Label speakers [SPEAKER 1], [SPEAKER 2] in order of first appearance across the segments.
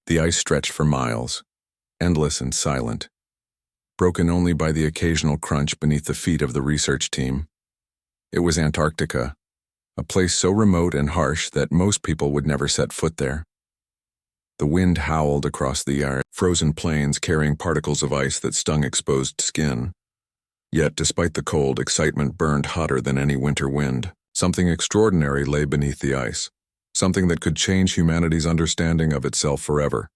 [SPEAKER 1] The ice stretched for miles, endless and silent, broken only by the occasional crunch beneath the feet of the research team. It was Antarctica, a place so remote and harsh that most people would never set foot there. The wind howled across the air, frozen plains carrying particles of ice that stung exposed skin. Yet, despite the cold, excitement burned hotter than any winter wind. Something extraordinary lay beneath the ice, something that could change humanity's understanding of itself forever.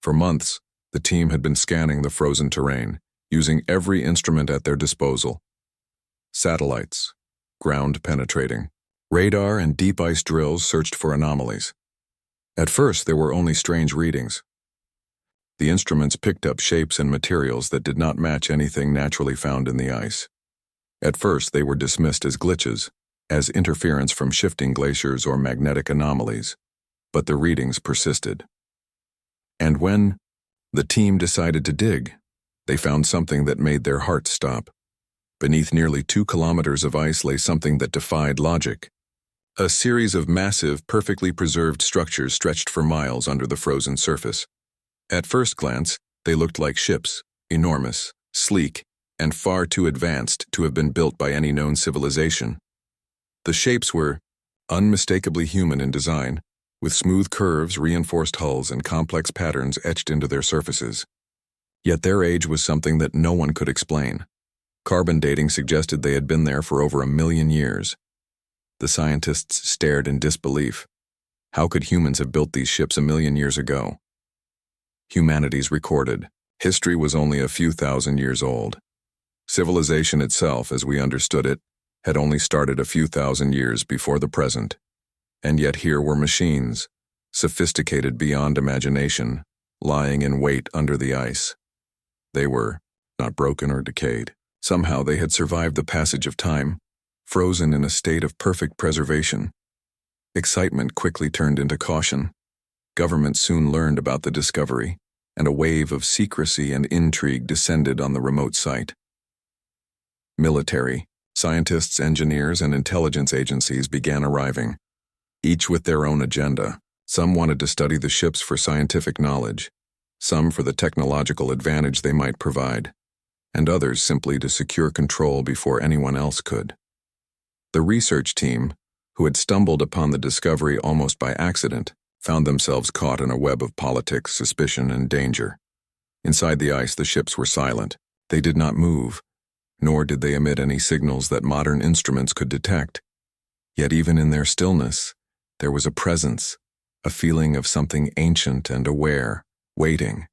[SPEAKER 1] For months, the team had been scanning the frozen terrain, using every instrument at their disposal. Satellites, ground-penetrating, radar and deep ice drills searched for anomalies. At first, there were only strange readings. The instruments picked up shapes and materials that did not match anything naturally found in the ice. At first, they were dismissed as glitches, as interference from shifting glaciers or magnetic anomalies, but the readings persisted. And when the team decided to dig, they found something that made their hearts stop. Beneath nearly 2 kilometers of ice lay something that defied logic. A series of massive, perfectly preserved structures stretched for miles under the frozen surface. At first glance, they looked like ships, enormous, sleek, and far too advanced to have been built by any known civilization. The shapes were unmistakably human in design, with smooth curves, reinforced hulls, and complex patterns etched into their surfaces. Yet their age was something that no one could explain. Carbon dating suggested they had been there for over 1 million years. The scientists stared in disbelief. How could humans have built these ships 1 million years ago? Humanity's recorded history was only a few thousand years old. Civilization itself, as we understood it, had only started a few thousand years before the present. And yet here were machines, sophisticated beyond imagination, lying in wait under the ice. They were not broken or decayed. Somehow they had survived the passage of time, frozen in a state of perfect preservation. Excitement quickly turned into caution. Government soon learned about the discovery, and a wave of secrecy and intrigue descended on the remote site. Military, scientists, engineers, and intelligence agencies began arriving, each with their own agenda. Some wanted to study the ships for scientific knowledge, some for the technological advantage they might provide, and others simply to secure control before anyone else could. The research team, who had stumbled upon the discovery almost by accident, found themselves caught in a web of politics, suspicion, and danger. Inside the ice, the ships were silent. They did not move, nor did they emit any signals that modern instruments could detect. Yet even in their stillness, there was a presence, a feeling of something ancient and aware, waiting.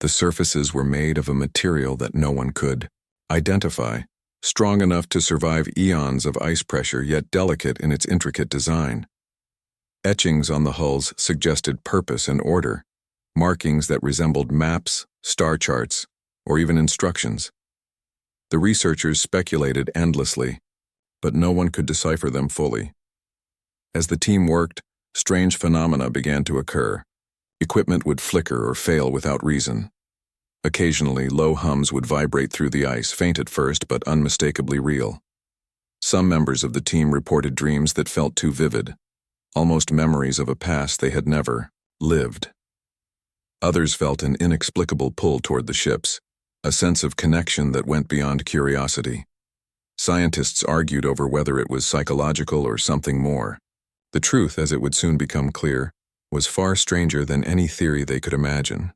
[SPEAKER 1] The surfaces were made of a material that no one could identify, strong enough to survive eons of ice pressure, yet delicate in its intricate design. Etchings on the hulls suggested purpose and order, markings that resembled maps, star charts, or even instructions. The researchers speculated endlessly, but no one could decipher them fully. As the team worked, strange phenomena began to occur. Equipment would flicker or fail without reason. Occasionally, low hums would vibrate through the ice, faint at first but unmistakably real. Some members of the team reported dreams that felt too vivid, almost memories of a past they had never lived. Others felt an inexplicable pull toward the ships, a sense of connection that went beyond curiosity. Scientists argued over whether it was psychological or something more. The truth, as it would soon become clear, was far stranger than any theory they could imagine.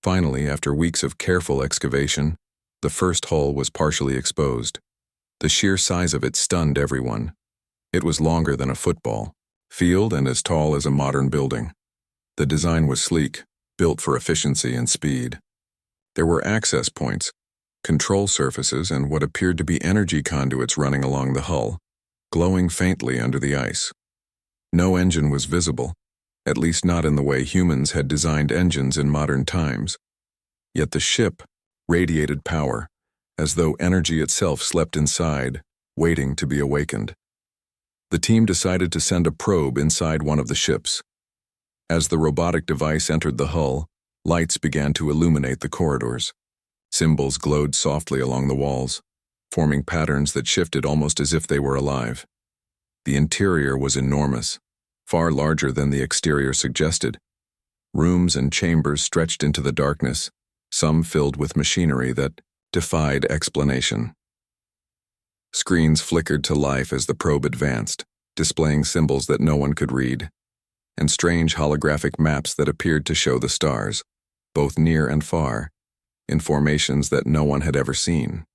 [SPEAKER 1] Finally, after weeks of careful excavation, the first hull was partially exposed. The sheer size of it stunned everyone. It was longer than a football field and as tall as a modern building. The design was sleek, built for efficiency and speed. There were access points, control surfaces, and what appeared to be energy conduits running along the hull, glowing faintly under the ice. No engine was visible, at least not in the way humans had designed engines in modern times. Yet the ship radiated power, as though energy itself slept inside, waiting to be awakened. The team decided to send a probe inside one of the ships. As the robotic device entered the hull, lights began to illuminate the corridors. Symbols glowed softly along the walls, forming patterns that shifted almost as if they were alive. The interior was enormous, far larger than the exterior suggested. Rooms and chambers stretched into the darkness, some filled with machinery that defied explanation. Screens flickered to life as the probe advanced, displaying symbols that no one could read, and strange holographic maps that appeared to show the stars, both near and far, in formations that no one had ever seen.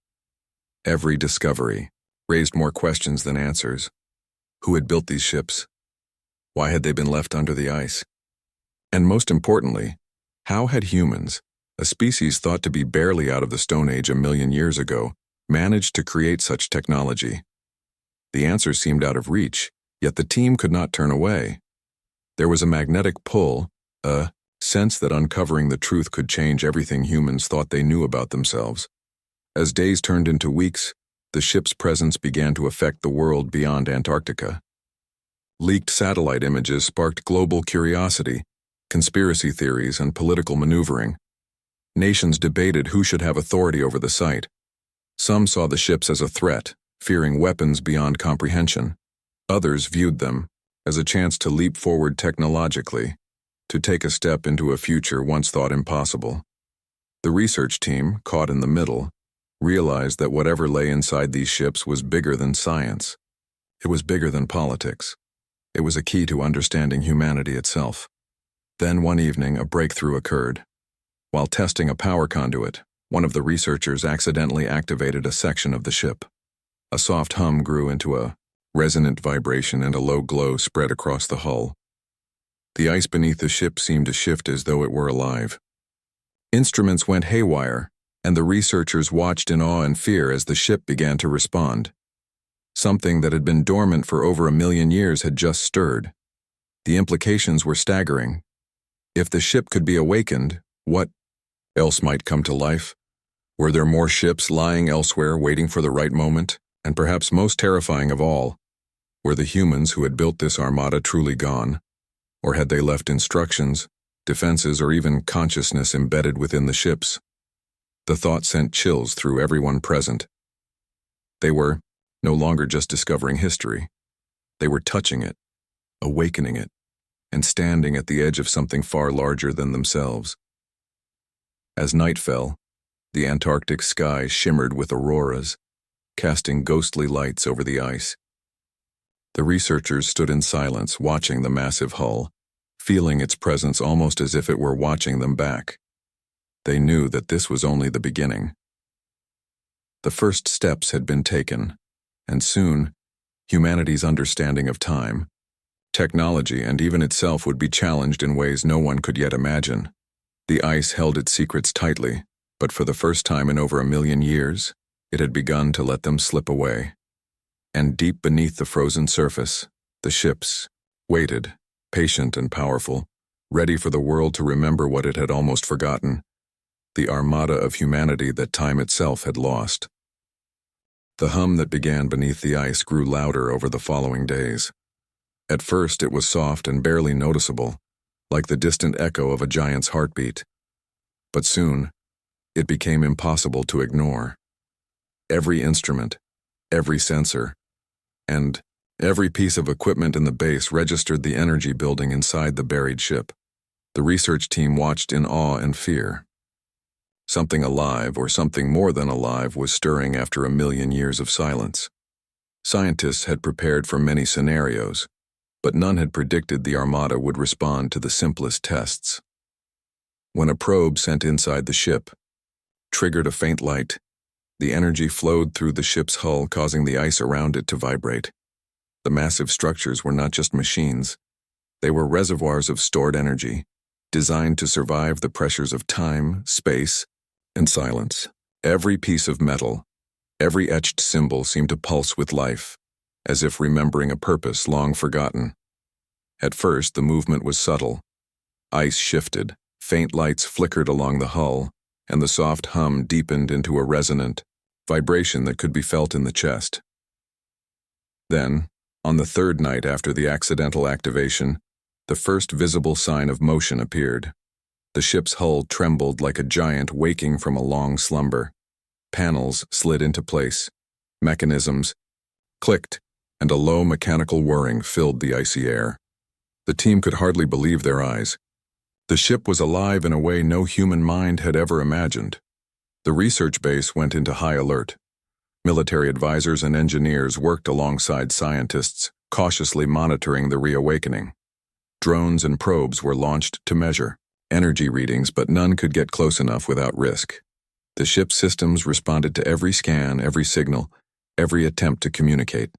[SPEAKER 1] Every discovery raised more questions than answers. Who had built these ships? Why had they been left under the ice? And most importantly, how had humans, a species thought to be barely out of the Stone Age a million years ago, managed to create such technology? The answers seemed out of reach, yet the team could not turn away. There was a magnetic pull, a sense that uncovering the truth could change everything humans thought they knew about themselves. As days turned into weeks, the ship's presence began to affect the world beyond Antarctica. Leaked satellite images sparked global curiosity, conspiracy theories, and political maneuvering. Nations debated who should have authority over the site. Some saw the ships as a threat, fearing weapons beyond comprehension. Others viewed them as a chance to leap forward technologically, to take a step into a future once thought impossible. The research team, caught in the middle, realized that whatever lay inside these ships was bigger than science. It was bigger than politics. It was a key to understanding humanity itself. Then one evening, a breakthrough occurred. While testing a power conduit, one of the researchers accidentally activated a section of the ship. A soft hum grew into a resonant vibration, and a low glow spread across the hull. The ice beneath the ship seemed to shift as though it were alive. Instruments went haywire, and the researchers watched in awe and fear as the ship began to respond. Something that had been dormant for over 1,000,000 years had just stirred. The implications were staggering. If the ship could be awakened, what else might come to life? Were there more ships lying elsewhere waiting for the right moment? And perhaps most terrifying of all, were the humans who had built this armada truly gone? Or had they left instructions, defenses, or even consciousness embedded within the ships? The thought sent chills through everyone present. They were no longer just discovering history. They were touching it, awakening it, and standing at the edge of something far larger than themselves. As night fell, the Antarctic sky shimmered with auroras, casting ghostly lights over the ice. The researchers stood in silence, watching the massive hull, feeling its presence almost as if it were watching them back. They knew that this was only the beginning. The first steps had been taken, and soon, humanity's understanding of time, technology, and even itself would be challenged in ways no one could yet imagine. The ice held its secrets tightly, but for the first time in over 1,000,000 years, it had begun to let them slip away. And deep beneath the frozen surface, the ships waited, patient and powerful, ready for the world to remember what it had almost forgotten, the armada of humanity that time itself had lost. The hum that began beneath the ice grew louder over the following days. At first it was soft and barely noticeable, like the distant echo of a giant's heartbeat. But soon, it became impossible to ignore. Every instrument, every sensor, and every piece of equipment in the base registered the energy building inside the buried ship. The research team watched in awe and fear. Something alive, or something more than alive, was stirring after 1,000,000 years of silence. Scientists had prepared for many scenarios, but none had predicted the Armada would respond to the simplest tests. When a probe sent inside the ship triggered a faint light, the energy flowed through the ship's hull, causing the ice around it to vibrate. The massive structures were not just machines. They were reservoirs of stored energy, designed to survive the pressures of time, space, and silence. Every piece of metal, every etched symbol seemed to pulse with life, as if remembering a purpose long forgotten. At first, the movement was subtle. Ice shifted, faint lights flickered along the hull, and the soft hum deepened into a resonant vibration that could be felt in the chest. Then, on the third night after the accidental activation, the first visible sign of motion appeared. The ship's hull trembled like a giant waking from a long slumber. Panels slid into place, mechanisms clicked, and a low mechanical whirring filled the icy air. The team could hardly believe their eyes. The ship was alive in a way no human mind had ever imagined. The research base went into high alert. Military advisors and engineers worked alongside scientists, cautiously monitoring the reawakening. Drones and probes were launched to measure energy readings, but none could get close enough without risk. The ship's systems responded to every scan, every signal, every attempt to communicate.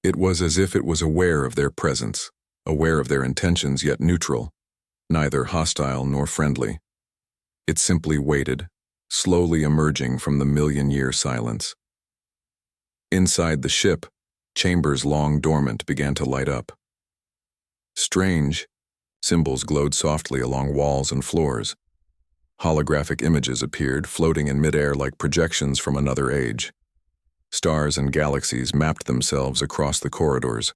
[SPEAKER 1] It was as if it was aware of their presence, aware of their intentions, yet neutral, neither hostile nor friendly. It simply waited, slowly emerging from the million-year silence. Inside the ship, chambers long dormant began to light up. Strange, symbols glowed softly along walls and floors. Holographic images appeared, floating in midair like projections from another age. Stars and galaxies mapped themselves across the corridors,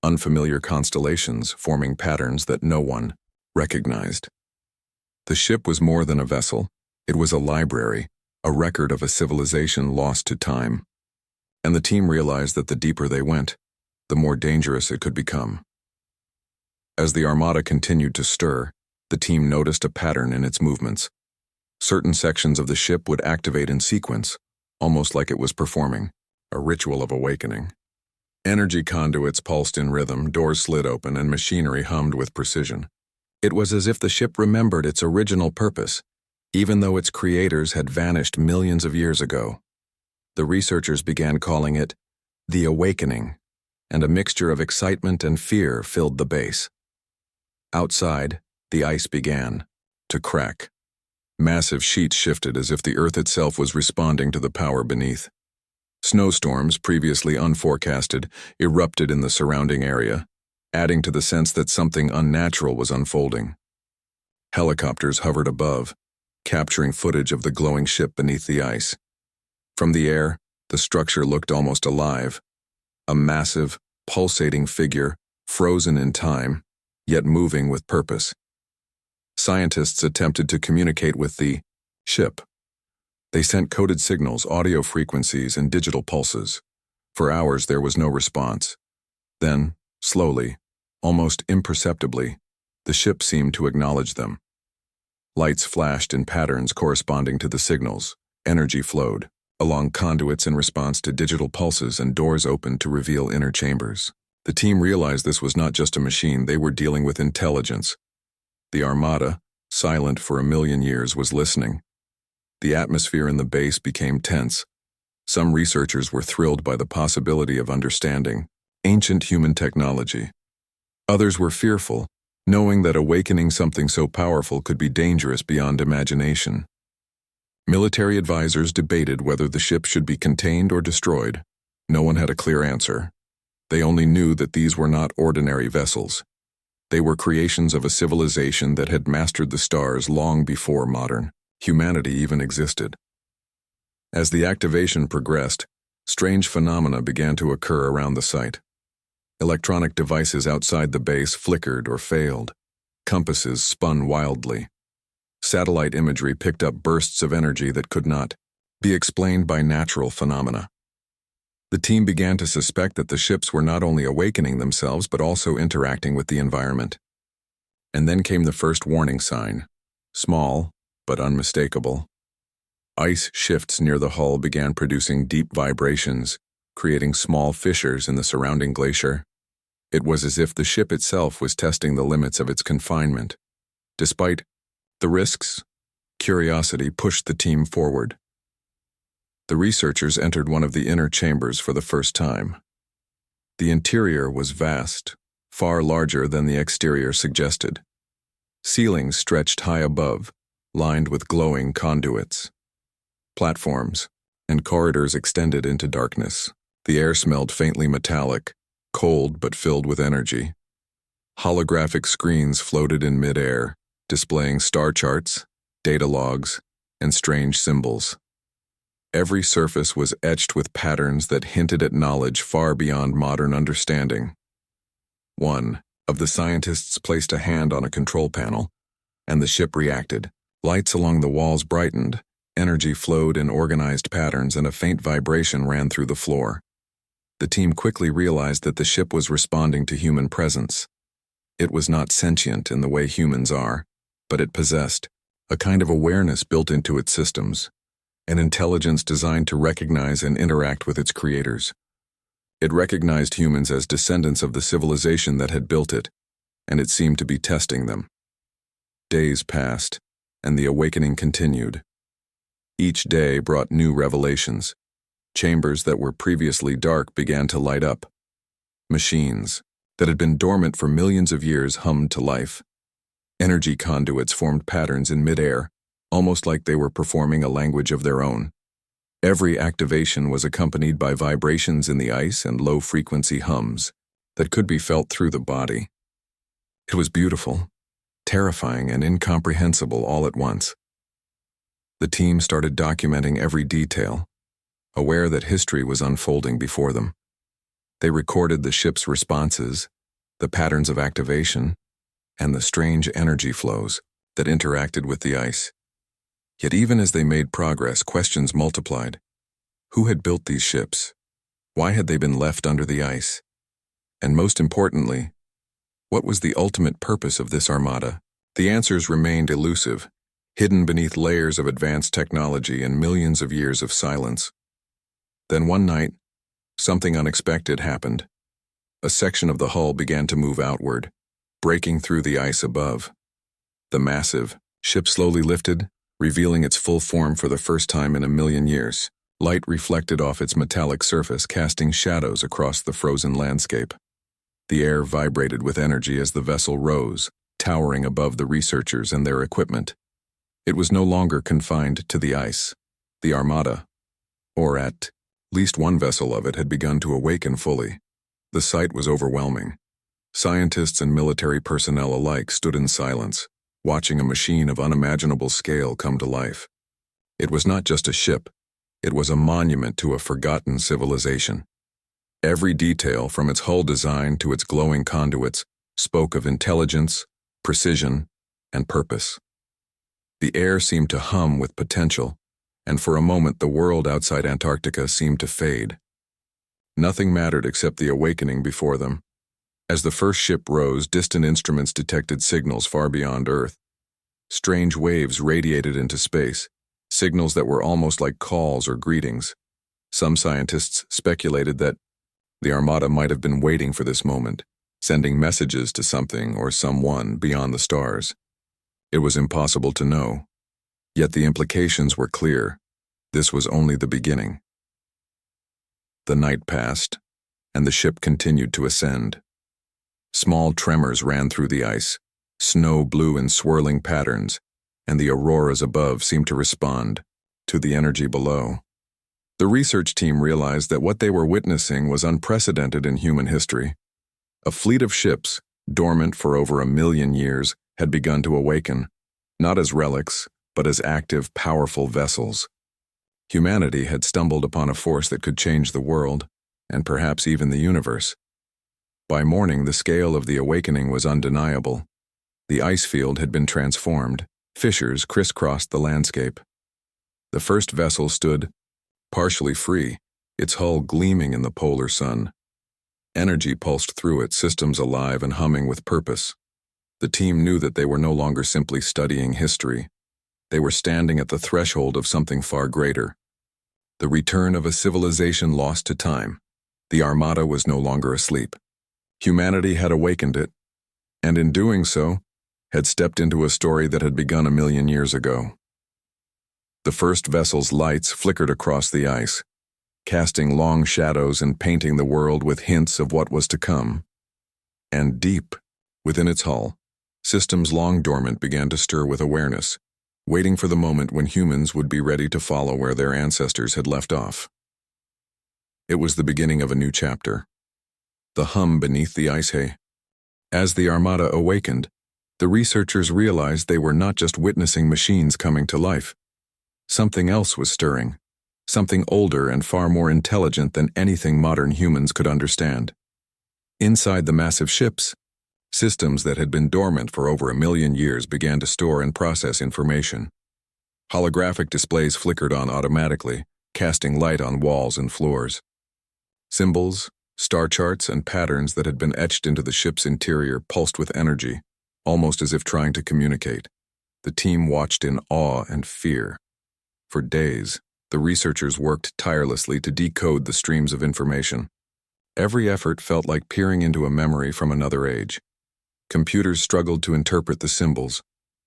[SPEAKER 1] unfamiliar constellations forming patterns that no one recognized. The ship was more than a vessel. It was a library, a record of a civilization lost to time. And the team realized that the deeper they went, the more dangerous it could become. As the Armada continued to stir, the team noticed a pattern in its movements. Certain sections of the ship would activate in sequence, almost like it was performing a ritual of awakening. Energy conduits pulsed in rhythm, doors slid open, and machinery hummed with precision. It was as if the ship remembered its original purpose, even though its creators had vanished millions of years ago. The researchers began calling it the Awakening, and a mixture of excitement and fear filled the base. Outside, the ice began to crack. Massive sheets shifted as if the Earth itself was responding to the power beneath. Snowstorms, previously unforecasted, erupted in the surrounding area, adding to the sense that something unnatural was unfolding. Helicopters hovered above, capturing footage of the glowing ship beneath the ice. From the air, the structure looked almost alive, a massive, pulsating figure, frozen in time, yet moving with purpose. Scientists attempted to communicate with the ship. They sent coded signals, audio frequencies, and digital pulses. For hours there was no response. Then, slowly, almost imperceptibly, the ship seemed to acknowledge them. Lights flashed in patterns corresponding to the signals. Energy flowed along conduits in response to digital pulses, and doors opened to reveal inner chambers. The team realized this was not just a machine, they were dealing with intelligence. The Armada, silent for a million years, was listening. The atmosphere in the base became tense. Some researchers were thrilled by the possibility of understanding ancient human technology. Others were fearful, knowing that awakening something so powerful could be dangerous beyond imagination. Military advisors debated whether the ship should be contained or destroyed. No one had a clear answer. They only knew that these were not ordinary vessels. They were creations of a civilization that had mastered the stars long before modern humanity even existed. As the activation progressed, strange phenomena began to occur around the site. Electronic devices outside the base flickered or failed. Compasses spun wildly. Satellite imagery picked up bursts of energy that could not be explained by natural phenomena. The team began to suspect that the ships were not only awakening themselves but also interacting with the environment. And then came the first warning sign, small but unmistakable. Ice shifts near the hull began producing deep vibrations, creating small fissures in the surrounding glacier. It was as if the ship itself was testing the limits of its confinement. Despite the risks, curiosity pushed the team forward. The researchers entered one of the inner chambers for the first time. The interior was vast, far larger than the exterior suggested. Ceilings stretched high above, lined with glowing conduits. Platforms and corridors extended into darkness. The air smelled faintly metallic, cold but filled with energy. Holographic screens floated in midair, displaying star charts, data logs, and strange symbols. Every surface was etched with patterns that hinted at knowledge far beyond modern understanding. One of the scientists placed a hand on a control panel, and the ship reacted. Lights along the walls brightened, energy flowed in organized patterns, and a faint vibration ran through the floor. The team quickly realized that the ship was responding to human presence. It was not sentient in the way humans are, but it possessed a kind of awareness built into its systems, an intelligence designed to recognize and interact with its creators. It recognized humans as descendants of the civilization that had built it, and it seemed to be testing them. Days passed, and the awakening continued. Each day brought new revelations. Chambers that were previously dark began to light up. Machines that had been dormant for millions of years hummed to life. Energy conduits formed patterns in midair, almost like they were performing a language of their own. Every activation was accompanied by vibrations in the ice and low-frequency hums that could be felt through the body. It was beautiful, terrifying, and incomprehensible all at once. The team started documenting every detail, aware that history was unfolding before them. They recorded the ship's responses, the patterns of activation, and the strange energy flows that interacted with the ice. Yet even as they made progress, questions multiplied. Who had built these ships? Why had they been left under the ice? And most importantly, what was the ultimate purpose of this armada? The answers remained elusive, hidden beneath layers of advanced technology and millions of years of silence. Then one night, something unexpected happened. A section of the hull began to move outward, breaking through the ice above. The massive ship slowly lifted, revealing its full form for the first time in a million years. Light reflected off its metallic surface, casting shadows across the frozen landscape. The air vibrated with energy as the vessel rose, towering above the researchers and their equipment. It was no longer confined to the ice. The Armada, or at least one vessel of it, had begun to awaken fully. The sight was overwhelming. Scientists and military personnel alike stood in silence, watching a machine of unimaginable scale come to life. It was not just a ship, it was a monument to a forgotten civilization. Every detail, from its hull design to its glowing conduits, spoke of intelligence, precision, and purpose. The air seemed to hum with potential, and for a moment the world outside Antarctica seemed to fade. Nothing mattered except the awakening before them. As the first ship rose, distant instruments detected signals far beyond Earth. Strange waves radiated into space, signals that were almost like calls or greetings. Some scientists speculated that the Armada might have been waiting for this moment, sending messages to something or someone beyond the stars. It was impossible to know. Yet the implications were clear. This was only the beginning. The night passed, and the ship continued to ascend. Small tremors ran through the ice. Snow blew in swirling patterns, and the auroras above seemed to respond to the energy below. The research team realized that what they were witnessing was unprecedented in human history. A fleet of ships, dormant for over 1 million years, had begun to awaken, not as relics, but as active, powerful vessels. Humanity had stumbled upon a force that could change the world, and perhaps even the universe. By morning, the scale of the awakening was undeniable. The ice field had been transformed. Fissures crisscrossed the landscape. The first vessel stood partially free, its hull gleaming in the polar sun. Energy pulsed through it, systems alive and humming with purpose. The team knew that they were no longer simply studying history. They were standing at the threshold of something far greater. The return of a civilization lost to time. The Armada was no longer asleep. Humanity had awakened it, and in doing so, had stepped into a story that had begun 1 million years ago. The first vessel's lights flickered across the ice, casting long shadows and painting the world with hints of what was to come. And deep within its hull, systems long dormant began to stir with awareness, waiting for the moment when humans would be ready to follow where their ancestors had left off. It was the beginning of a new chapter. The hum beneath the ice hay. As the Armada awakened, the researchers realized they were not just witnessing machines coming to life. Something else was stirring, something older and far more intelligent than anything modern humans could understand. Inside the massive ships, systems that had been dormant for over 1 million years began to store and process information. Holographic displays flickered on automatically, casting light on walls and floors. Symbols, star charts, and patterns that had been etched into the ship's interior pulsed with energy, almost as if trying to communicate. The team watched in awe and fear. For days, the researchers worked tirelessly to decode the streams of information. Every effort felt like peering into a memory from another age. Computers struggled to interpret the symbols,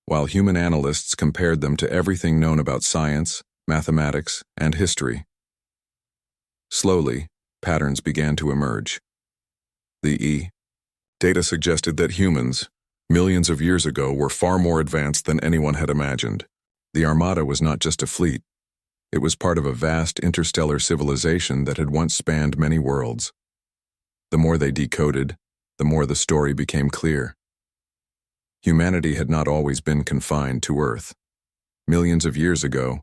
[SPEAKER 1] while human analysts compared them to everything known about science, mathematics, and history. Slowly, patterns began to emerge. The data suggested that humans, millions of years ago, were far more advanced than anyone had imagined. The Armada was not just a fleet. It was part of a vast interstellar civilization that had once spanned many worlds. The more they decoded, the more the story became clear. Humanity had not always been confined to Earth. Millions of years ago,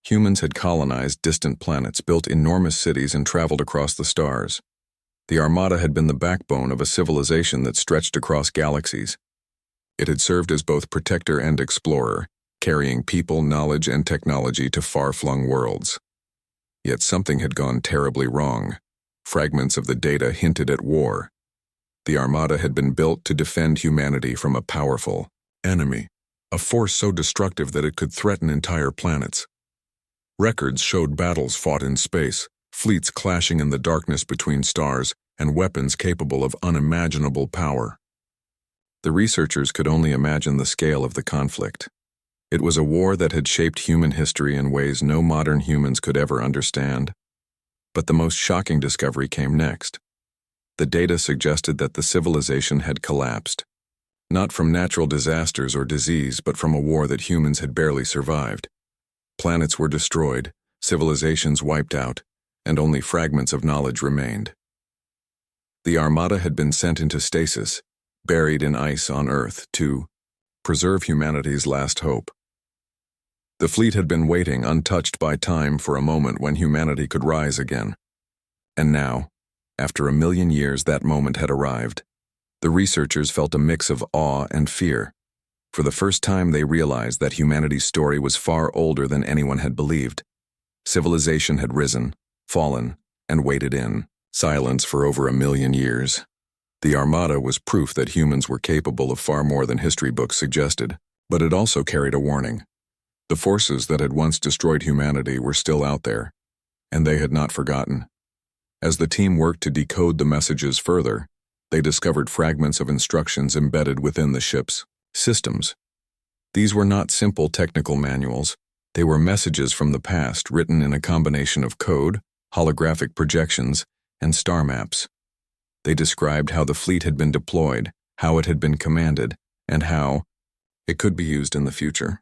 [SPEAKER 1] humans had colonized distant planets, built enormous cities, and traveled across the stars. The Armada had been the backbone of a civilization that stretched across galaxies. It had served as both protector and explorer, carrying people, knowledge, and technology to far-flung worlds. Yet something had gone terribly wrong. Fragments of the data hinted at war. The Armada had been built to defend humanity from a powerful enemy, a force so destructive that it could threaten entire planets. Records showed battles fought in space, fleets clashing in the darkness between stars, and weapons capable of unimaginable power. The researchers could only imagine the scale of the conflict. It was a war that had shaped human history in ways no modern humans could ever understand. But the most shocking discovery came next. The data suggested that the civilization had collapsed, not from natural disasters or disease, but from a war that humans had barely survived. Planets were destroyed, civilizations wiped out, and only fragments of knowledge remained. The Armada had been sent into stasis, buried in ice on Earth, to preserve humanity's last hope. The fleet had been waiting, untouched by time, for a moment when humanity could rise again. And now, after 1,000,000 years, that moment had arrived. The researchers felt a mix of awe and fear. For the first time, they realized that humanity's story was far older than anyone had believed. Civilization had risen, fallen, and waited in silence for over 1,000,000 years. The Armada was proof that humans were capable of far more than history books suggested, but it also carried a warning. The forces that had once destroyed humanity were still out there, and they had not forgotten. As the team worked to decode the messages further, they discovered fragments of instructions embedded within the ship's systems. These were not simple technical manuals. They were messages from the past, written in a combination of code, holographic projections, and star maps. They described how the fleet had been deployed, how it had been commanded, and how it could be used in the future.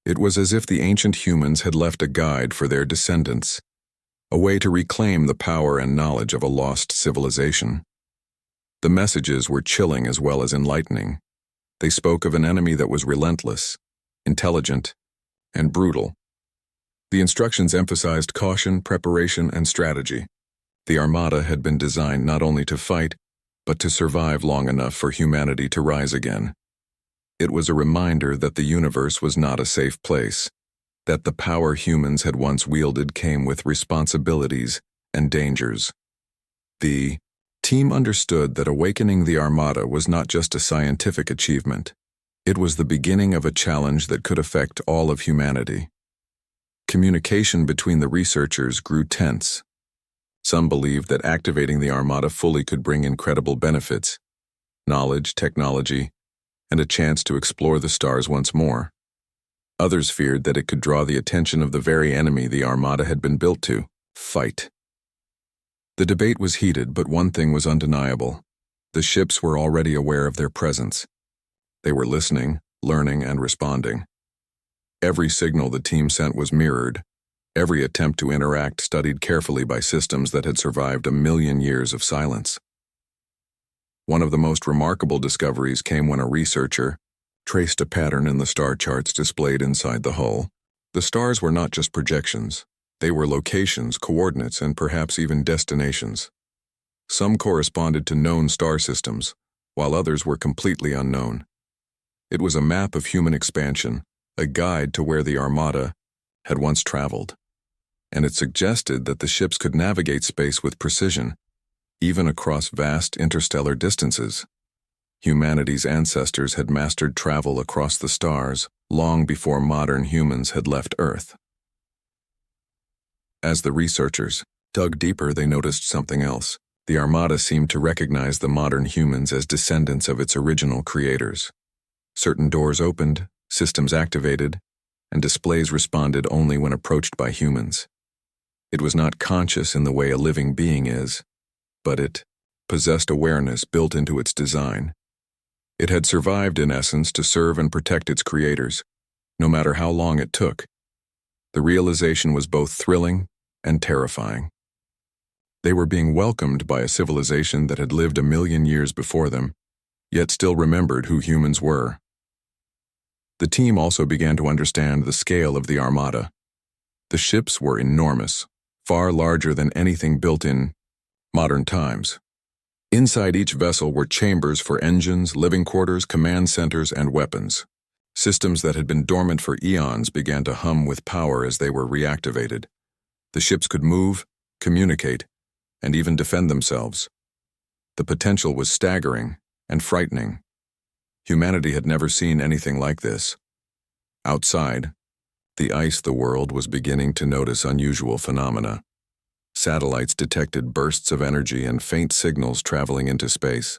[SPEAKER 1] It was as if the ancient humans had left a guide for their descendants, a way to reclaim the power and knowledge of a lost civilization. The messages were chilling as well as enlightening. They spoke of an enemy that was relentless, intelligent, and brutal. The instructions emphasized caution, preparation, and strategy. The Armada had been designed not only to fight, but to survive long enough for humanity to rise again. It was a reminder that the universe was not a safe place, that the power humans had once wielded came with responsibilities and dangers. The team understood that awakening the Armada was not just a scientific achievement. It was the beginning of a challenge that could affect all of humanity. Communication between the researchers grew tense. Some believed that activating the Armada fully could bring incredible benefits: knowledge, technology, and a chance to explore the stars once more. Others feared that it could draw the attention of the very enemy the Armada had been built to fight. The debate was heated, but one thing was undeniable. The ships were already aware of their presence. They were listening, learning, and responding. Every signal the team sent was mirrored, every attempt to interact studied carefully by systems that had survived 1,000,000 years of silence. One of the most remarkable discoveries came when a researcher traced a pattern in the star charts displayed inside the hull. The stars were not just projections. They were locations, coordinates, and perhaps even destinations. Some corresponded to known star systems, while others were completely unknown. It was a map of human expansion, a guide to where the Armada had once traveled, and it suggested that the ships could navigate space with precision, even across vast interstellar distances. Humanity's ancestors had mastered travel across the stars long before modern humans had left Earth. As the researchers dug deeper, they noticed something else. The Armada seemed to recognize the modern humans as descendants of its original creators. Certain doors opened, systems activated, and displays responded only when approached by humans. It was not conscious in the way a living being is, but it possessed awareness built into its design. It had survived, in essence, to serve and protect its creators, no matter how long it took. The realization was both thrilling and terrifying. They were being welcomed by a civilization that had lived 1,000,000 years before them, yet still remembered who humans were. The team also began to understand the scale of the Armada. The ships were enormous, far larger than anything built in modern times. Inside each vessel were chambers for engines, living quarters, command centers, and weapons. Systems that had been dormant for eons began to hum with power as they were reactivated. The ships could move, communicate, and even defend themselves. The potential was staggering and frightening. Humanity had never seen anything like this. Outside, the the world was beginning to notice unusual phenomena. Satellites detected bursts of energy and faint signals traveling into space.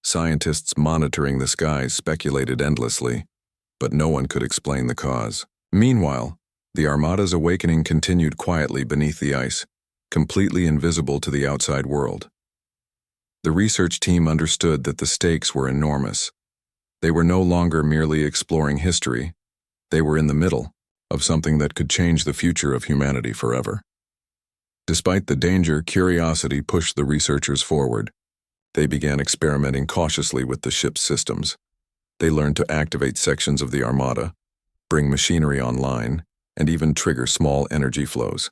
[SPEAKER 1] Scientists monitoring the skies speculated endlessly, but no one could explain the cause. Meanwhile, the Armada's awakening continued quietly beneath the ice, completely invisible to the outside world. The research team understood that the stakes were enormous. They were no longer merely exploring history. They were in the middle of something that could change the future of humanity forever. Despite the danger, curiosity pushed the researchers forward. They began experimenting cautiously with the ship's systems. They learned to activate sections of the Armada, bring machinery online, and even trigger small energy flows.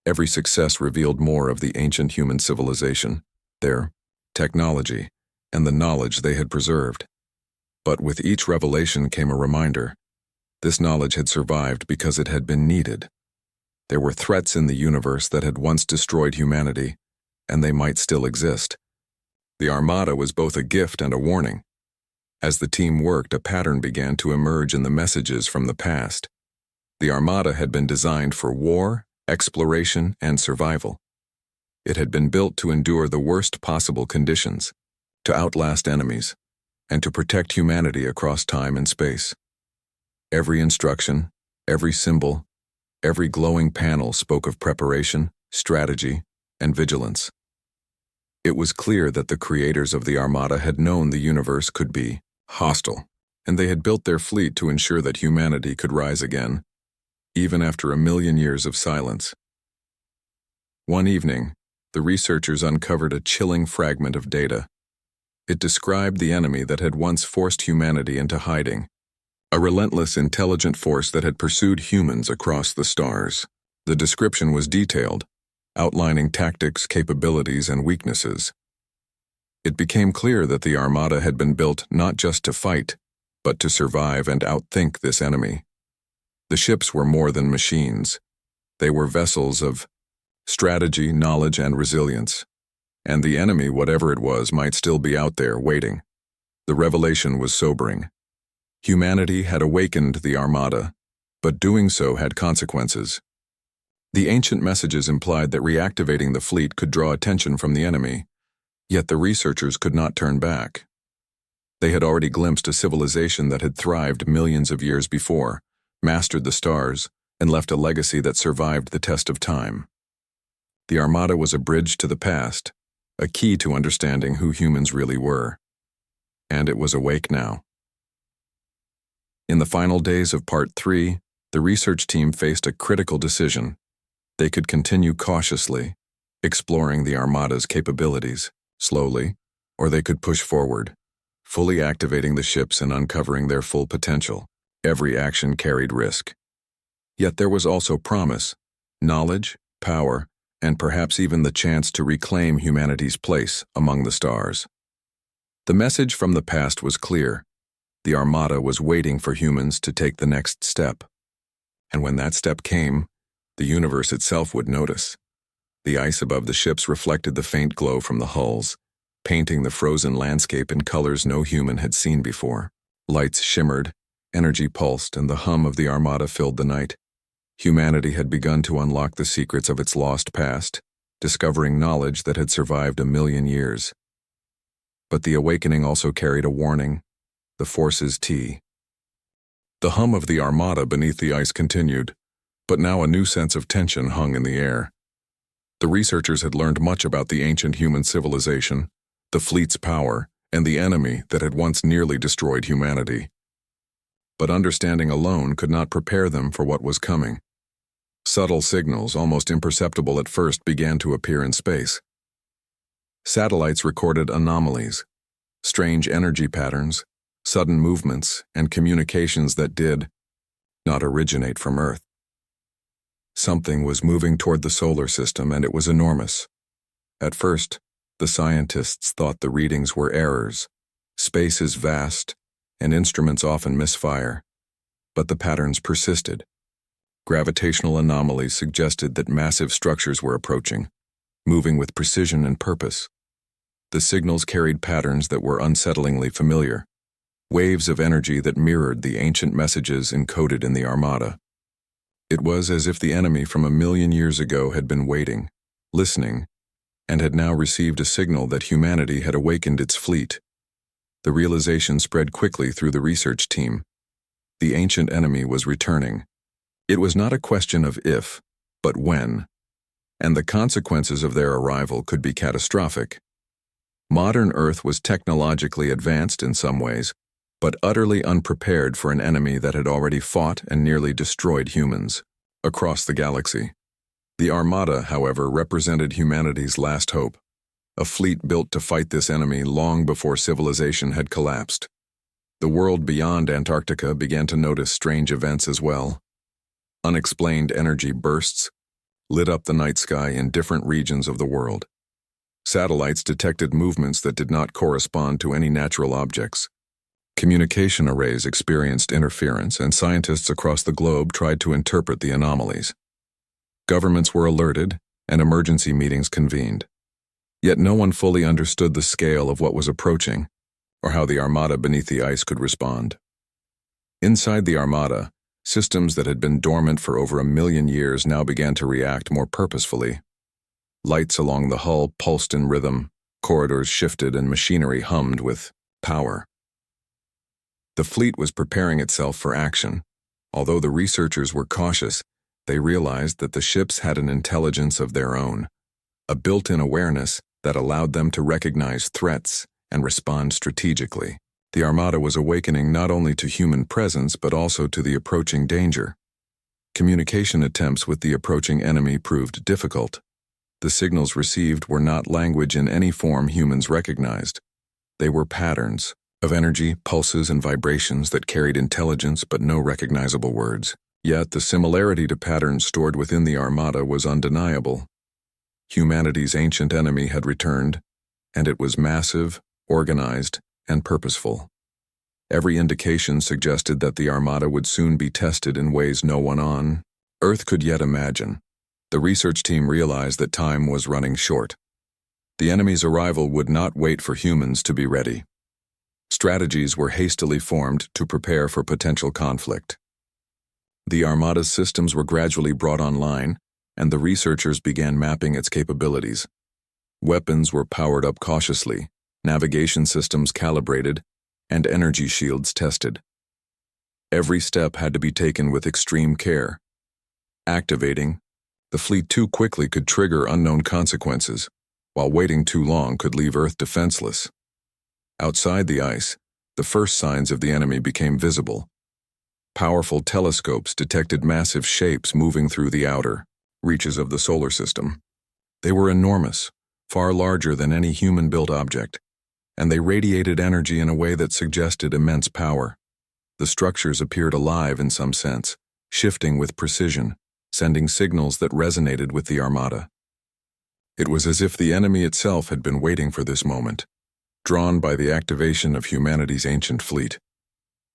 [SPEAKER 1] Every success revealed more of the ancient human civilization, their technology, and the knowledge they had preserved. But with each revelation came a reminder. This knowledge had survived because it had been needed. There were threats in the universe that had once destroyed humanity, and they might still exist. The Armada was both a gift and a warning. As the team worked, a pattern began to emerge in the messages from the past. The Armada had been designed for war, exploration, and survival. It had been built to endure the worst possible conditions, to outlast enemies, and to protect humanity across time and space. Every instruction, every symbol, every glowing panel spoke of preparation, strategy, and vigilance. It was clear that the creators of the Armada had known the universe could be hostile, and they had built their fleet to ensure that humanity could rise again, even after 1,000,000 years of silence. One evening, the researchers uncovered a chilling fragment of data. It described the enemy that had once forced humanity into hiding, a relentless, intelligent force that had pursued humans across the stars. The description was detailed, outlining tactics, capabilities, and weaknesses. It became clear that the Armada had been built not just to fight, but to survive and outthink this enemy. The ships were more than machines. They were vessels of strategy, knowledge, and resilience. And the enemy, whatever it was, might still be out there waiting. The revelation was sobering. Humanity had awakened the Armada, but doing so had consequences. The ancient messages implied that reactivating the fleet could draw attention from the enemy, yet the researchers could not turn back. They had already glimpsed a civilization that had thrived millions of years before, mastered the stars, and left a legacy that survived the test of time. The Armada was a bridge to the past, a key to understanding who humans really were. And it was awake now. In the final days of Part 3, the research team faced a critical decision. They could continue cautiously, exploring the Armada's capabilities, slowly, or they could push forward, fully activating the ships and uncovering their full potential. Every action carried risk. Yet there was also promise, knowledge, power, and perhaps even the chance to reclaim humanity's place among the stars. The message from the past was clear. The Armada was waiting for humans to take the next step. And when that step came, the universe itself would notice. The ice above the ships reflected the faint glow from the hulls, painting the frozen landscape in colors no human had seen before. Lights shimmered, energy pulsed, and the hum of the Armada filled the night. Humanity had begun to unlock the secrets of its lost past, discovering knowledge that had survived 1,000,000 years. But the awakening also carried a warning: the Forces T. The hum of the Armada beneath the ice continued, but now a new sense of tension hung in the air. The researchers had learned much about the ancient human civilization, the fleet's power, and the enemy that had once nearly destroyed humanity. But understanding alone could not prepare them for what was coming. Subtle signals, almost imperceptible at first, began to appear in space. Satellites recorded anomalies, strange energy patterns, sudden movements, and communications that did not originate from Earth. Something was moving toward the solar system, and it was enormous. At first, the scientists thought the readings were errors. Space is vast, and instruments often misfire. But the patterns persisted. Gravitational anomalies suggested that massive structures were approaching, moving with precision and purpose. The signals carried patterns that were unsettlingly familiar, waves of energy that mirrored the ancient messages encoded in the Armada. It was as if the enemy from 1,000,000 years ago had been waiting, listening, and had now received a signal that humanity had awakened its fleet. The realization spread quickly through the research team. The ancient enemy was returning. It was not a question of if, but when, and the consequences of their arrival could be catastrophic. Modern Earth was technologically advanced in some ways, but utterly unprepared for an enemy that had already fought and nearly destroyed humans across the galaxy. The Armada, however, represented humanity's last hope, a fleet built to fight this enemy long before civilization had collapsed. The world beyond Antarctica began to notice strange events as well. Unexplained energy bursts lit up the night sky in different regions of the world. Satellites detected movements that did not correspond to any natural objects. Communication arrays experienced interference, and scientists across the globe tried to interpret the anomalies. Governments were alerted, and emergency meetings convened. Yet no one fully understood the scale of what was approaching, or how the Armada beneath the ice could respond. Inside the Armada, systems that had been dormant for over 1,000,000 years now began to react more purposefully. Lights along the hull pulsed in rhythm, corridors shifted, and machinery hummed with power. The fleet was preparing itself for action. Although the researchers were cautious, they realized that the ships had an intelligence of their own, a built-in awareness that allowed them to recognize threats and respond strategically. The Armada was awakening not only to human presence but also to the approaching danger. Communication attempts with the approaching enemy proved difficult. The signals received were not language in any form humans recognized. They were patterns of energy, pulses, and vibrations that carried intelligence but no recognizable words. Yet the similarity to patterns stored within the Armada was undeniable. Humanity's ancient enemy had returned, and it was massive, organized, and purposeful. Every indication suggested that the Armada would soon be tested in ways no one on Earth could yet imagine. The research team realized that time was running short. The enemy's arrival would not wait for humans to be ready. Strategies were hastily formed to prepare for potential conflict. The Armada's systems were gradually brought online, and the researchers began mapping its capabilities. Weapons were powered up cautiously, navigation systems calibrated, and energy shields tested. Every step had to be taken with extreme care. Activating the fleet too quickly could trigger unknown consequences, while waiting too long could leave Earth defenseless. Outside the ice, the first signs of the enemy became visible. Powerful telescopes detected massive shapes moving through the outer reaches of the solar system. They were enormous, far larger than any human-built object, and they radiated energy in a way that suggested immense power. The structures appeared alive in some sense, shifting with precision, sending signals that resonated with the Armada. It was as if the enemy itself had been waiting for this moment, drawn by the activation of humanity's ancient fleet.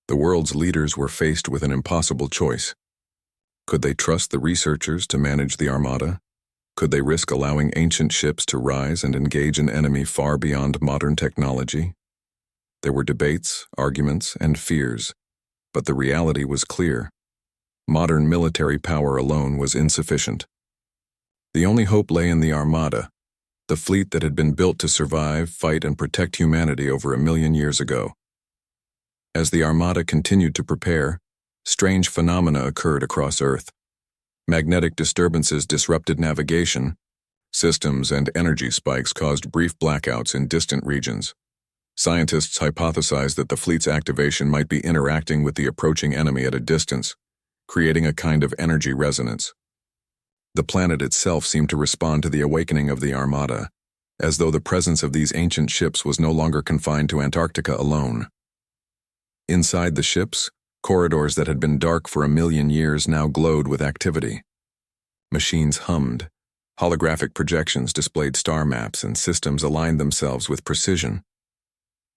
[SPEAKER 1] The world's leaders were faced with an impossible choice. Could they trust the researchers to manage the Armada, Could they risk allowing ancient ships to rise and engage an enemy far beyond modern technology? There were debates, arguments, and fears, but the reality was clear. Modern military power alone was insufficient. The only hope lay in the Armada, the fleet that had been built to survive, fight, and protect humanity over 1,000,000 years ago. As the Armada continued to prepare, strange phenomena occurred across Earth. Magnetic disturbances disrupted navigation. Systems and energy spikes caused brief blackouts in distant regions. Scientists hypothesized that the fleet's activation might be interacting with the approaching enemy at a distance, creating a kind of energy resonance. The planet itself seemed to respond to the awakening of the Armada, as though the presence of these ancient ships was no longer confined to Antarctica alone. Inside the ships, corridors that had been dark for 1,000,000 years now glowed with activity. Machines hummed, holographic projections displayed star maps, and systems aligned themselves with precision.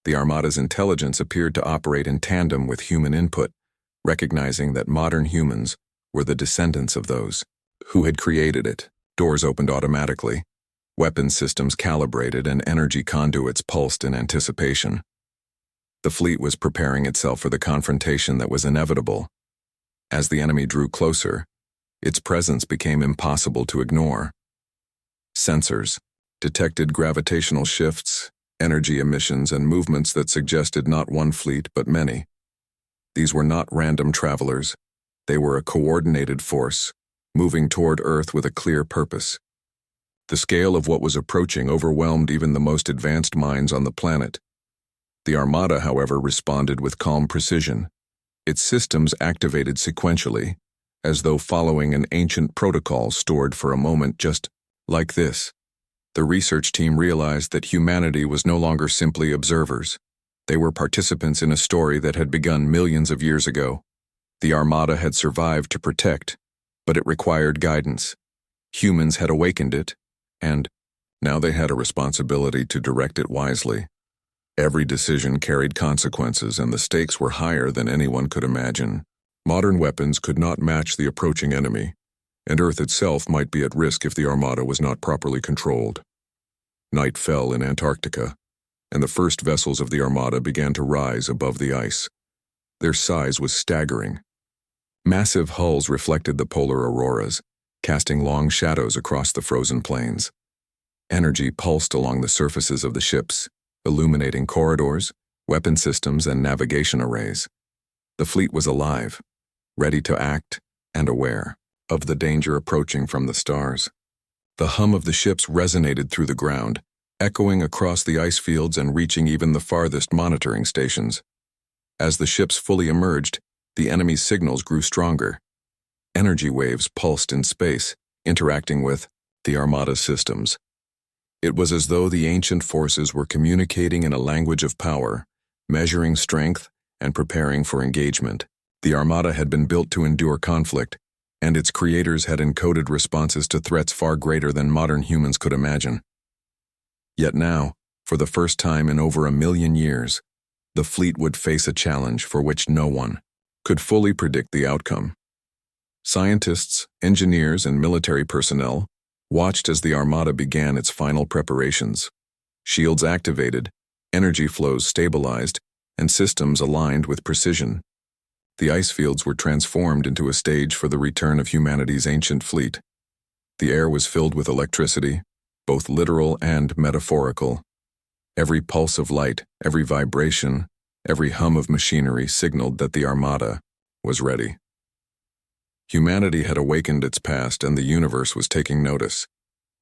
[SPEAKER 1] The Armada's intelligence appeared to operate in tandem with human input, recognizing that modern humans were the descendants of those who had created it. Doors opened automatically, weapons systems calibrated, and energy conduits pulsed in anticipation. The fleet was preparing itself for the confrontation that was inevitable. As the enemy drew closer, its presence became impossible to ignore. Sensors detected gravitational shifts, energy emissions, and movements that suggested not one fleet but many. These were not random travelers. They were a coordinated force, moving toward Earth with a clear purpose. The scale of what was approaching overwhelmed even the most advanced minds on the planet. The Armada, however, responded with calm precision. Its systems activated sequentially, as though following an ancient protocol stored for a moment just like this. The research team realized that humanity was no longer simply observers. They were participants in a story that had begun millions of years ago. The Armada had survived to protect, but it required guidance. Humans had awakened it, and now they had a responsibility to direct it wisely. Every decision carried consequences, and the stakes were higher than anyone could imagine. Modern weapons could not match the approaching enemy, and Earth itself might be at risk if the Armada was not properly controlled. Night fell in Antarctica, and the first vessels of the Armada began to rise above the ice. Their size was staggering. Massive hulls reflected the polar auroras, casting long shadows across the frozen plains. Energy pulsed along the surfaces of the ships, illuminating corridors, weapon systems, and navigation arrays. The fleet was alive, ready to act, and aware of the danger approaching from the stars. The hum of the ships resonated through the ground, echoing across the ice fields and reaching even the farthest monitoring stations. As the ships fully emerged, the enemy's signals grew stronger. Energy waves pulsed in space, interacting with the Armada systems. It was as though the ancient forces were communicating in a language of power, measuring strength and preparing for engagement. The Armada had been built to endure conflict, and its creators had encoded responses to threats far greater than modern humans could imagine. Yet now, for the first time in over 1,000,000 years, the fleet would face a challenge for which no one could fully predict the outcome. Scientists, engineers, and military personnel watched as the Armada began its final preparations. Shields activated, energy flows stabilized, and systems aligned with precision. The ice fields were transformed into a stage for the return of humanity's ancient fleet. The air was filled with electricity, both literal and metaphorical. Every pulse of light, every vibration, every hum of machinery signaled that the Armada was ready. Humanity had awakened its past, and the universe was taking notice.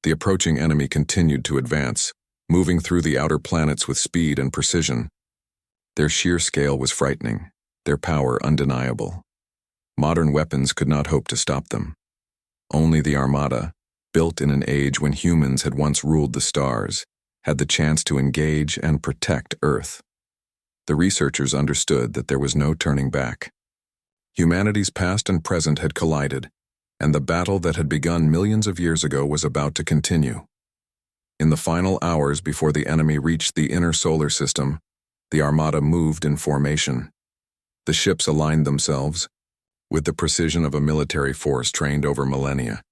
[SPEAKER 1] The approaching enemy continued to advance, moving through the outer planets with speed and precision. Their sheer scale was frightening, their power undeniable. Modern weapons could not hope to stop them. Only the Armada, built in an age when humans had once ruled the stars, had the chance to engage and protect Earth. The researchers understood that there was no turning back. Humanity's past and present had collided, and the battle that had begun millions of years ago was about to continue. In the final hours before the enemy reached the inner solar system, the Armada moved in formation. The ships aligned themselves, with the precision of a military force trained over millennia.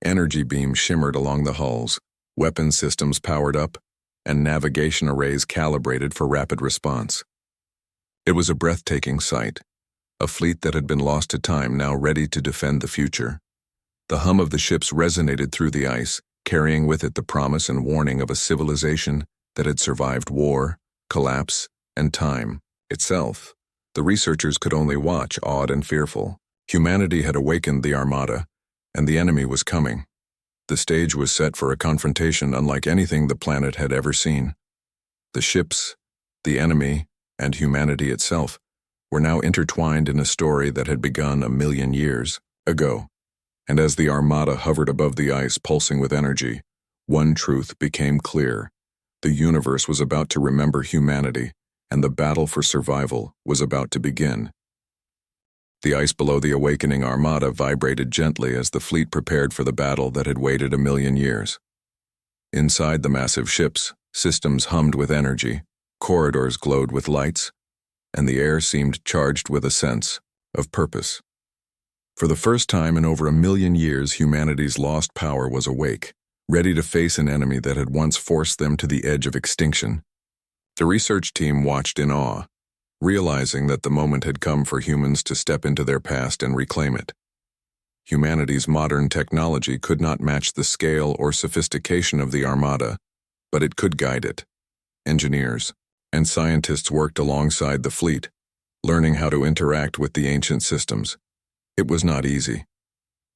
[SPEAKER 1] Energy beams shimmered along the hulls, weapon systems powered up, and navigation arrays calibrated for rapid response. It was a breathtaking sight, a fleet that had been lost to time now ready to defend the future. The hum of the ships resonated through the ice, carrying with it the promise and warning of a civilization that had survived war, collapse, and time itself. The researchers could only watch, awed and fearful. Humanity had awakened the Armada, and the enemy was coming. The stage was set for a confrontation unlike anything the planet had ever seen. The ships, the enemy, and humanity itself were now intertwined in a story that had begun 1,000,000 years ago. And as the Armada hovered above the ice, pulsing with energy, one truth became clear. The universe was about to remember humanity, and the battle for survival was about to begin. The ice below the awakening Armada vibrated gently as the fleet prepared for the battle that had waited 1,000,000 years. Inside the massive ships, systems hummed with energy, corridors glowed with lights, and the air seemed charged with a sense of purpose. For the first time in over 1,000,000 years, humanity's lost power was awake, ready to face an enemy that had once forced them to the edge of extinction. The research team watched in awe, realizing that the moment had come for humans to step into their past and reclaim it. Humanity's modern technology could not match the scale or sophistication of the Armada, but it could guide it. Engineers and scientists worked alongside the fleet, learning how to interact with the ancient systems. It was not easy.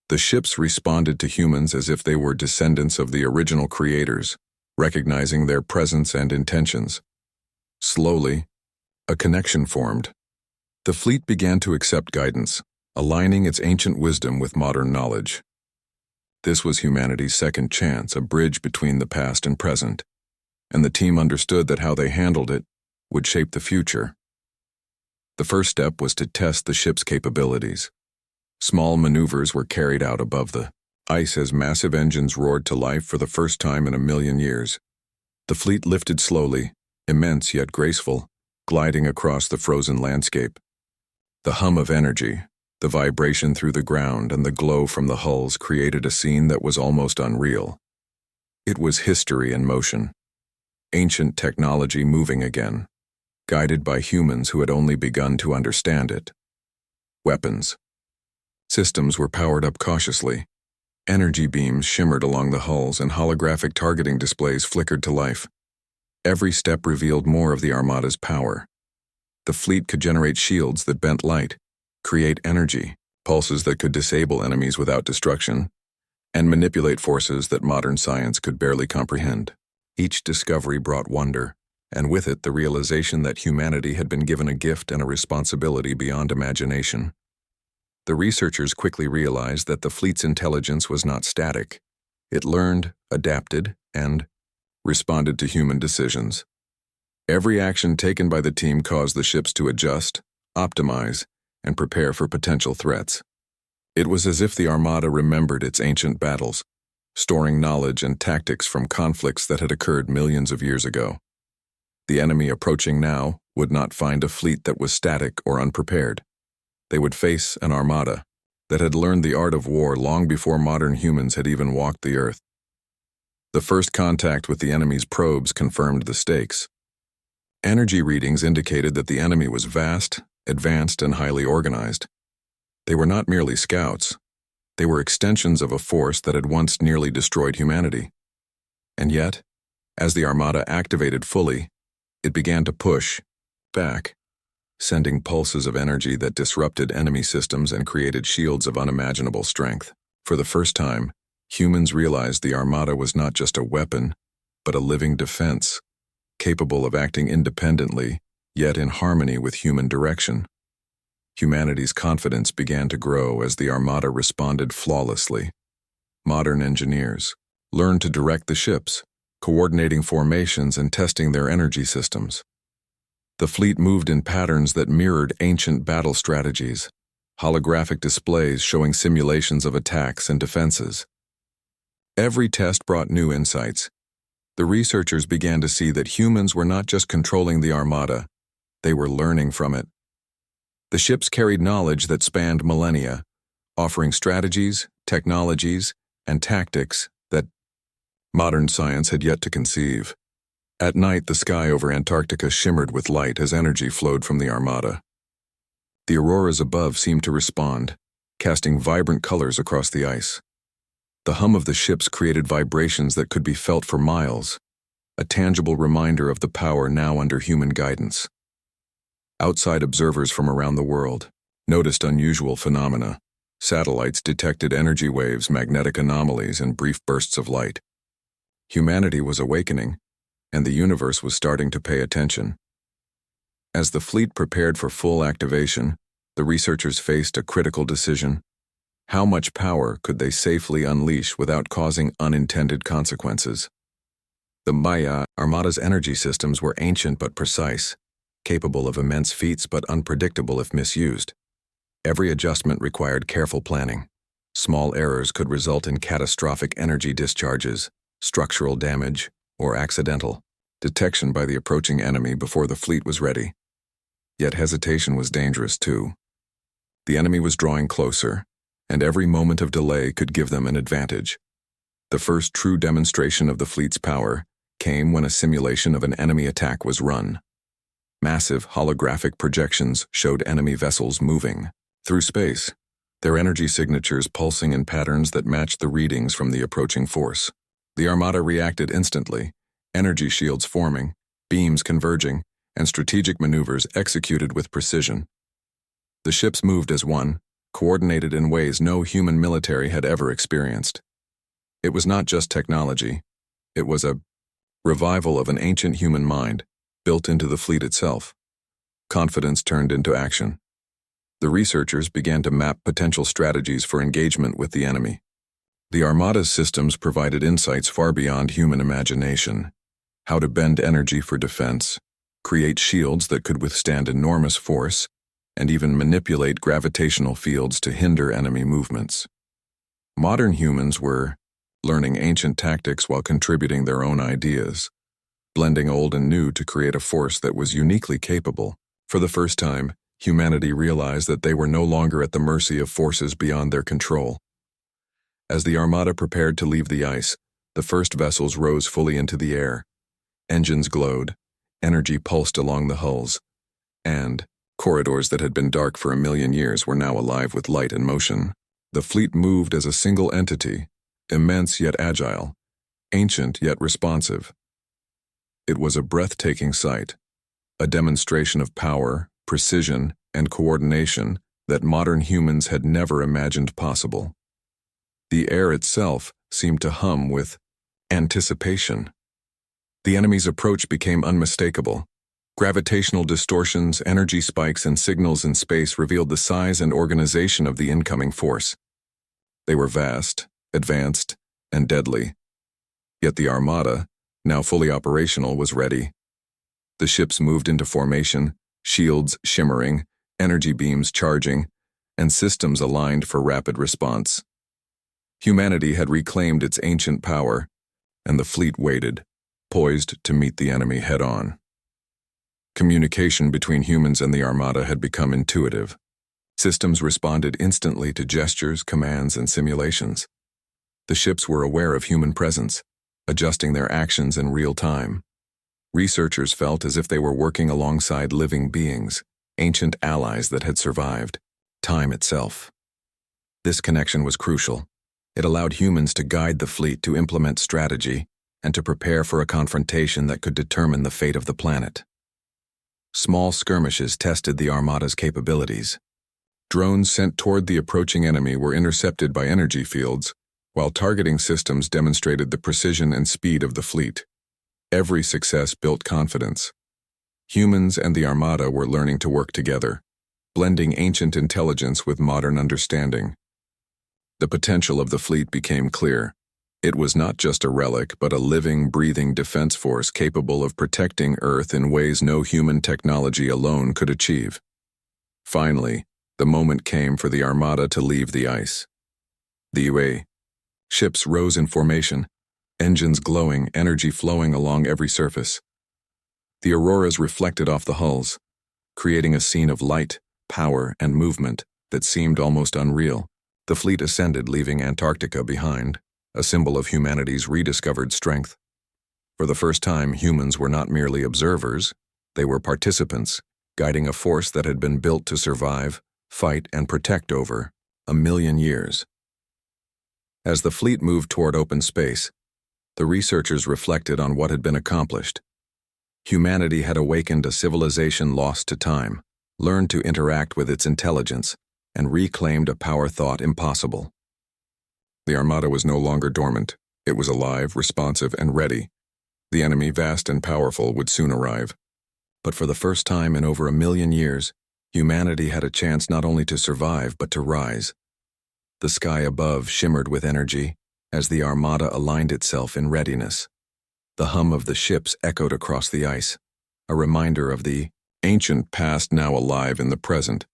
[SPEAKER 1] The ships responded to humans as if they were descendants of the original creators, recognizing their presence and intentions. Slowly, a connection formed. The fleet began to accept guidance, aligning its ancient wisdom with modern knowledge. This was humanity's second chance, a bridge between the past and present, and the team understood that how they handled it would shape the future. The first step was to test the ship's capabilities. Small maneuvers were carried out above the ice as massive engines roared to life for the first time in 1,000,000 years. The fleet lifted slowly, immense yet graceful, gliding across the frozen landscape. The hum of energy, the vibration through the ground, and the glow from the hulls created a scene that was almost unreal. It was history in motion, ancient technology moving again, guided by humans who had only begun to understand it. Weapons. Systems were powered up cautiously. Energy beams shimmered along the hulls and holographic targeting displays flickered to life. Every step revealed more of the Armada's power. The fleet could generate shields that bent light, create energy, pulses that could disable enemies without destruction, and manipulate forces that modern science could barely comprehend. Each discovery brought wonder, and with it the realization that humanity had been given a gift and a responsibility beyond imagination. The researchers quickly realized that the fleet's intelligence was not static. It learned, adapted, and responded to human decisions. Every action taken by the team caused the ships to adjust, optimize, and prepare for potential threats. It was as if the Armada remembered its ancient battles, storing knowledge and tactics from conflicts that had occurred millions of years ago. The enemy approaching now would not find a fleet that was static or unprepared. They would face an Armada that had learned the art of war long before modern humans had even walked the earth. The first contact with the enemy's probes confirmed the stakes. Energy readings indicated that the enemy was vast, advanced, and highly organized. They were not merely scouts. They were extensions of a force that had once nearly destroyed humanity. And yet, as the Armada activated fully, it began to push back, sending pulses of energy that disrupted enemy systems and created shields of unimaginable strength. For the first time, humans realized the Armada was not just a weapon, but a living defense, capable of acting independently, yet in harmony with human direction. Humanity's confidence began to grow as the Armada responded flawlessly. Modern engineers learned to direct the ships, coordinating formations and testing their energy systems. The fleet moved in patterns that mirrored ancient battle strategies, holographic displays showing simulations of attacks and defenses. Every test brought new insights. The researchers began to see that humans were not just controlling the Armada, they were learning from it. The ships carried knowledge that spanned millennia, offering strategies, technologies, and tactics that modern science had yet to conceive. At night, the sky over Antarctica shimmered with light as energy flowed from the Armada. The auroras above seemed to respond, casting vibrant colors across the ice. The hum of the ships created vibrations that could be felt for miles, a tangible reminder of the power now under human guidance. Outside observers from around the world noticed unusual phenomena. Satellites detected energy waves, magnetic anomalies, and brief bursts of light. Humanity was awakening, and the universe was starting to pay attention. As the fleet prepared for full activation, the researchers faced a critical decision. How much power could they safely unleash without causing unintended consequences? The Armada's energy systems were ancient but precise, capable of immense feats but unpredictable if misused. Every adjustment required careful planning. Small errors could result in catastrophic energy discharges, structural damage, or accidental detection by the approaching enemy before the fleet was ready. Yet hesitation was dangerous too. The enemy was drawing closer, and every moment of delay could give them an advantage. The first true demonstration of the fleet's power came when a simulation of an enemy attack was run. Massive holographic projections showed enemy vessels moving through space, their energy signatures pulsing in patterns that matched the readings from the approaching force. The Armada reacted instantly, energy shields forming, beams converging, and strategic maneuvers executed with precision. The ships moved as one, coordinated in ways no human military had ever experienced. It was not just technology, it was a revival of an ancient human mind built into the fleet itself. Confidence turned into action. The researchers began to map potential strategies for engagement with the enemy. The Armada's systems provided insights far beyond human imagination. How to bend energy for defense, create shields that could withstand enormous force, and even manipulate gravitational fields to hinder enemy movements. Modern humans were learning ancient tactics while contributing their own ideas, blending old and new to create a force that was uniquely capable. For the first time, humanity realized that they were no longer at the mercy of forces beyond their control. As the Armada prepared to leave the ice, the first vessels rose fully into the air. Engines glowed, energy pulsed along the hulls, and corridors that had been dark for 1,000,000 years were now alive with light and motion. The fleet moved as a single entity, immense yet agile, ancient yet responsive. It was a breathtaking sight, a demonstration of power, precision, and coordination that modern humans had never imagined possible. The air itself seemed to hum with anticipation. The enemy's approach became unmistakable. Gravitational distortions, energy spikes, and signals in space revealed the size and organization of the incoming force. They were vast, advanced, and deadly. Yet the Armada, now fully operational, was ready. The ships moved into formation, shields shimmering, energy beams charging, and systems aligned for rapid response. Humanity had reclaimed its ancient power, and the fleet waited, poised to meet the enemy head-on. Communication between humans and the Armada had become intuitive. Systems responded instantly to gestures, commands, and simulations. The ships were aware of human presence, adjusting their actions in real time. Researchers felt as if they were working alongside living beings, ancient allies that had survived time itself. This connection was crucial. It allowed humans to guide the fleet to implement strategy and to prepare for a confrontation that could determine the fate of the planet. Small skirmishes tested the Armada's capabilities. Drones sent toward the approaching enemy were intercepted by energy fields, while targeting systems demonstrated the precision and speed of the fleet. Every success built confidence. Humans and the Armada were learning to work together, blending ancient intelligence with modern understanding. The potential of the fleet became clear. It was not just a relic, but a living, breathing defense force capable of protecting Earth in ways no human technology alone could achieve. Finally, the moment came for the Armada to leave the ice. The UA. Ships rose in formation, engines glowing, energy flowing along every surface. The auroras reflected off the hulls, creating a scene of light, power, and movement that seemed almost unreal. The fleet ascended, leaving Antarctica behind. a symbol of humanity's rediscovered strength. For the first time, humans were not merely observers, they were participants, guiding a force that had been built to survive, fight, and protect over 1,000,000 years. As the fleet moved toward open space, the researchers reflected on what had been accomplished. Humanity had awakened a civilization lost to time, learned to interact with its intelligence, and reclaimed a power thought impossible. The Armada was no longer dormant. It was alive, responsive, and ready. The enemy, vast and powerful, would soon arrive. But for the first time in over 1,000,000 years, humanity had a chance not only to survive, but to rise. The sky above shimmered with energy as the Armada aligned itself in readiness. The hum of the ships echoed across the ice, a reminder of the ancient past now alive in the present.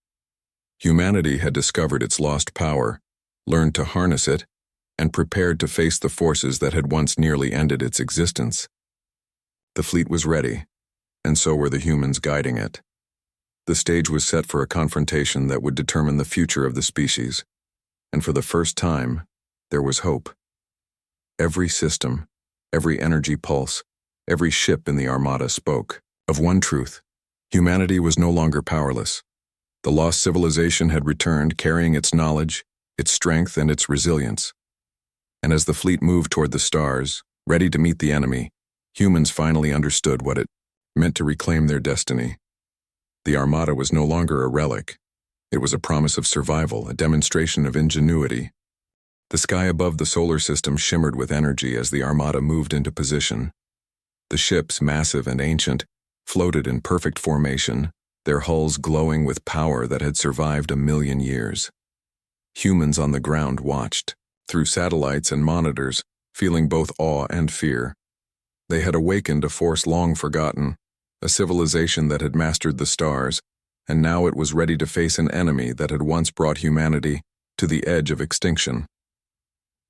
[SPEAKER 1] Humanity had discovered its lost power, learned to harness it, and prepared to face the forces that had once nearly ended its existence. The fleet was ready, and so were the humans guiding it. The stage was set for a confrontation that would determine the future of the species, and for the first time, there was hope. Every system, every energy pulse, every ship in the Armada spoke of one truth: humanity was no longer powerless. The lost civilization had returned, carrying its knowledge, its strength, and its resilience. And as the fleet moved toward the stars, ready to meet the enemy, humans finally understood what it meant to reclaim their destiny. The Armada was no longer a relic. It was a promise of survival, a demonstration of ingenuity. The sky above the solar system shimmered with energy as the Armada moved into position. The ships, massive and ancient, floated in perfect formation, their hulls glowing with power that had survived 1,000,000 years. Humans on the ground watched, through satellites and monitors, feeling both awe and fear. They had awakened a force long forgotten, a civilization that had mastered the stars, and now it was ready to face an enemy that had once brought humanity to the edge of extinction.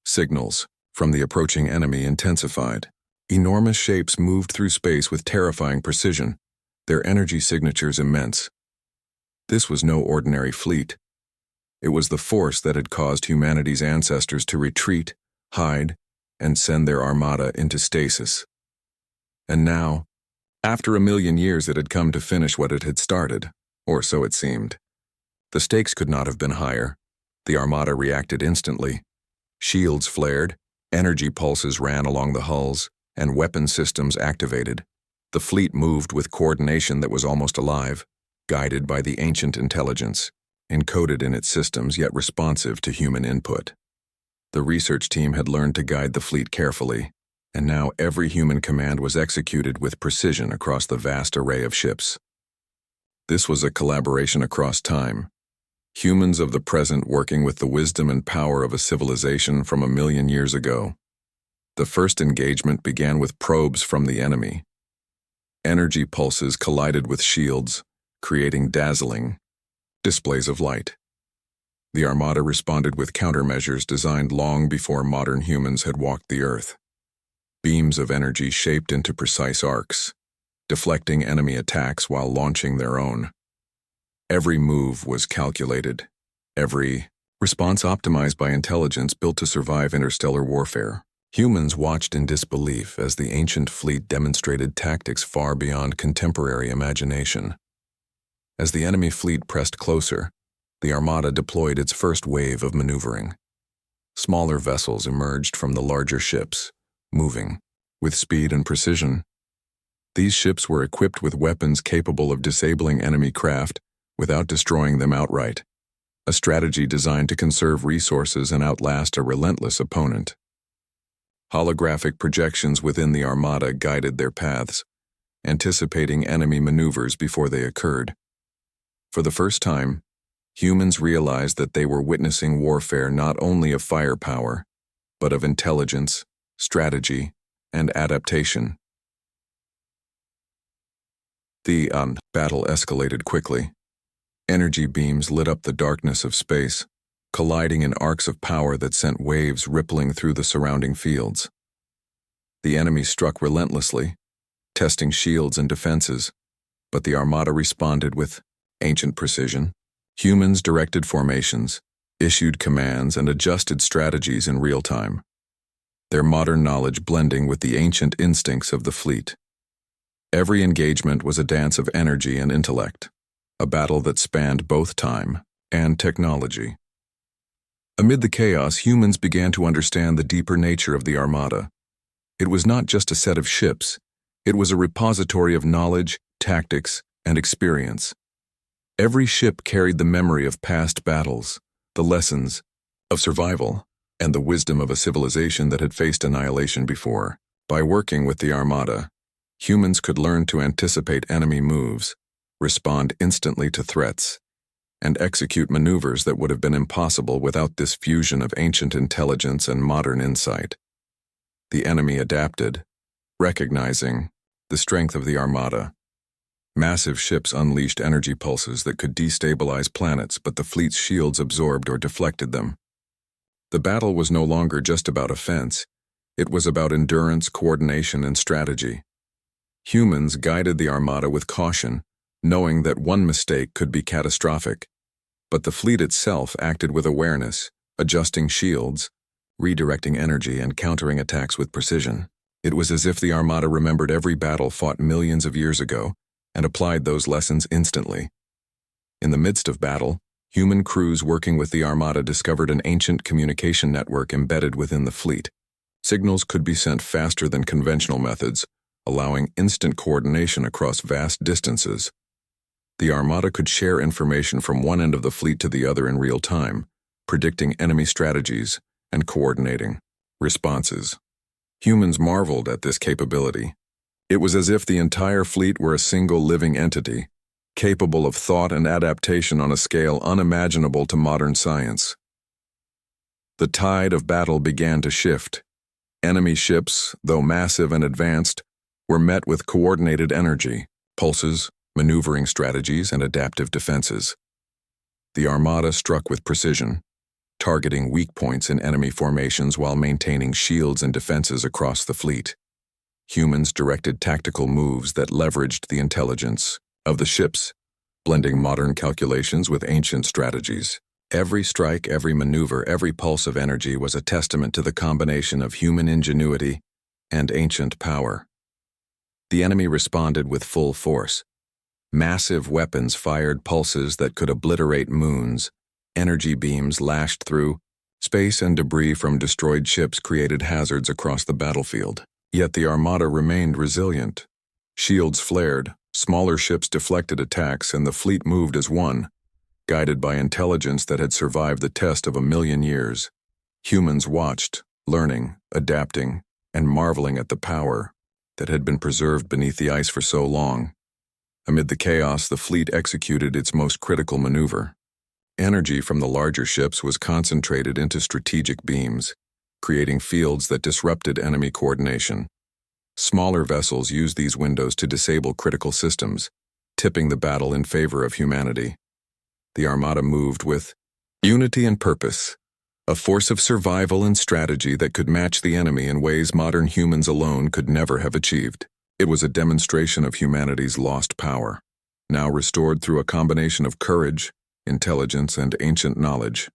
[SPEAKER 1] Signals from the approaching enemy intensified. Enormous shapes moved through space with terrifying precision, their energy signatures immense. This was no ordinary fleet. It was the force that had caused humanity's ancestors to retreat, hide, and send their Armada into stasis. And now, after 1,000,000 years, it had come to finish what it had started, or so it seemed. The stakes could not have been higher. The Armada reacted instantly. Shields flared, energy pulses ran along the hulls, and weapon systems activated. The fleet moved with coordination that was almost alive, guided by the ancient intelligence, encoded in its systems yet responsive to human input. The research team had learned to guide the fleet carefully, and now every human command was executed with precision across the vast array of ships. This was a collaboration across time. Humans of the present working with the wisdom and power of a civilization from 1,000,000 years ago. The first engagement began with probes from the enemy. Energy pulses collided with shields, creating dazzling displays of light. The Armada responded with countermeasures designed long before modern humans had walked the Earth. Beams of energy shaped into precise arcs, deflecting enemy attacks while launching their own. Every move was calculated, every response optimized by intelligence built to survive interstellar warfare. Humans watched in disbelief as the ancient fleet demonstrated tactics far beyond contemporary imagination. As the enemy fleet pressed closer, the Armada deployed its first wave of maneuvering. Smaller vessels emerged from the larger ships, moving with speed and precision. These ships were equipped with weapons capable of disabling enemy craft without destroying them outright, a strategy designed to conserve resources and outlast a relentless opponent. Holographic projections within the Armada guided their paths, anticipating enemy maneuvers before they occurred. For the first time, humans realized that they were witnessing warfare not only of firepower, but of intelligence, strategy, and adaptation. The battle escalated quickly. Energy beams lit up the darkness of space, colliding in arcs of power that sent waves rippling through the surrounding fields. The enemy struck relentlessly, testing shields and defenses, but the Armada responded with ancient precision. Humans directed formations, issued commands, and adjusted strategies in real time. their modern knowledge blending with the ancient instincts of the fleet. Every engagement was a dance of energy and intellect, a battle that spanned both time and technology. Amid the chaos, humans began to understand the deeper nature of the Armada. It was not just a set of ships, it was a repository of knowledge, tactics, and experience. Every ship carried the memory of past battles, the lessons of survival, and the wisdom of a civilization that had faced annihilation before. By working with the Armada, humans could learn to anticipate enemy moves, respond instantly to threats, and execute maneuvers that would have been impossible without this fusion of ancient intelligence and modern insight. The enemy adapted, recognizing the strength of the Armada. Massive ships unleashed energy pulses that could destabilize planets, but the fleet's shields absorbed or deflected them. The battle was no longer just about offense. It was about endurance, coordination, and strategy. Humans guided the Armada with caution, knowing that one mistake could be catastrophic. But the fleet itself acted with awareness, adjusting shields, redirecting energy, and countering attacks with precision. It was as if the Armada remembered every battle fought millions of years ago and applied those lessons instantly. In the midst of battle, human crews working with the Armada discovered an ancient communication network embedded within the fleet. Signals could be sent faster than conventional methods, allowing instant coordination across vast distances. The Armada could share information from one end of the fleet to the other in real time, predicting enemy strategies and coordinating responses. Humans marveled at this capability. It was as if the entire fleet were a single living entity, capable of thought and adaptation on a scale unimaginable to modern science. The tide of battle began to shift. Enemy ships, though massive and advanced, were met with coordinated energy, pulses, maneuvering strategies, and adaptive defenses. The Armada struck with precision, targeting weak points in enemy formations while maintaining shields and defenses across the fleet. Humans directed tactical moves that leveraged the intelligence of the ships, blending modern calculations with ancient strategies. Every strike, every maneuver, every pulse of energy was a testament to the combination of human ingenuity and ancient power. The enemy responded with full force. Massive weapons fired pulses that could obliterate moons. Energy beams lashed through space, and debris from destroyed ships created hazards across the battlefield. Yet the Armada remained resilient. Shields flared, smaller ships deflected attacks, and the fleet moved as one, guided by intelligence that had survived the test of 1,000,000 years. Humans watched, learning, adapting, and marveling at the power that had been preserved beneath the ice for so long. Amid the chaos, the fleet executed its most critical maneuver. Energy from the larger ships was concentrated into strategic beams, creating fields that disrupted enemy coordination. Smaller vessels used these windows to disable critical systems, tipping the battle in favor of humanity. The Armada moved with unity and purpose, a force of survival and strategy that could match the enemy in ways modern humans alone could never have achieved. It was a demonstration of humanity's lost power, now restored through a combination of courage, intelligence, and ancient knowledge.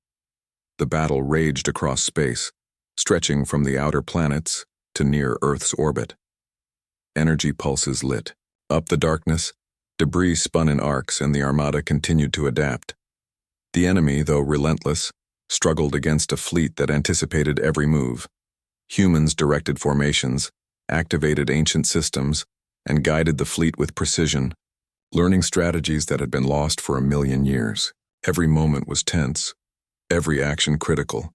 [SPEAKER 1] The battle raged across space, stretching from the outer planets to near Earth's orbit. Energy pulses lit up the darkness, debris spun in arcs, and the Armada continued to adapt. The enemy, though relentless, struggled against a fleet that anticipated every move. Humans directed formations, activated ancient systems, and guided the fleet with precision, learning strategies that had been lost for 1,000,000 years. Every moment was tense, every action critical,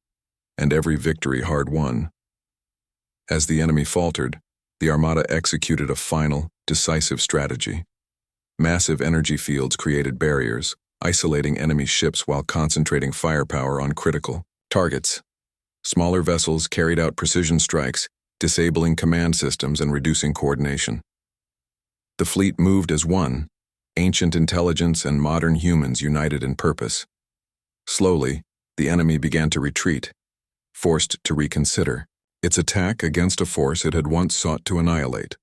[SPEAKER 1] and every victory hard-won. As the enemy faltered, the Armada executed a final, decisive strategy. Massive energy fields created barriers, isolating enemy ships while concentrating firepower on critical targets. Smaller vessels carried out precision strikes, disabling command systems and reducing coordination. The fleet moved as one, ancient intelligence and modern humans united in purpose. Slowly, the enemy began to retreat, forced to reconsider its attack against a force it had once sought to annihilate.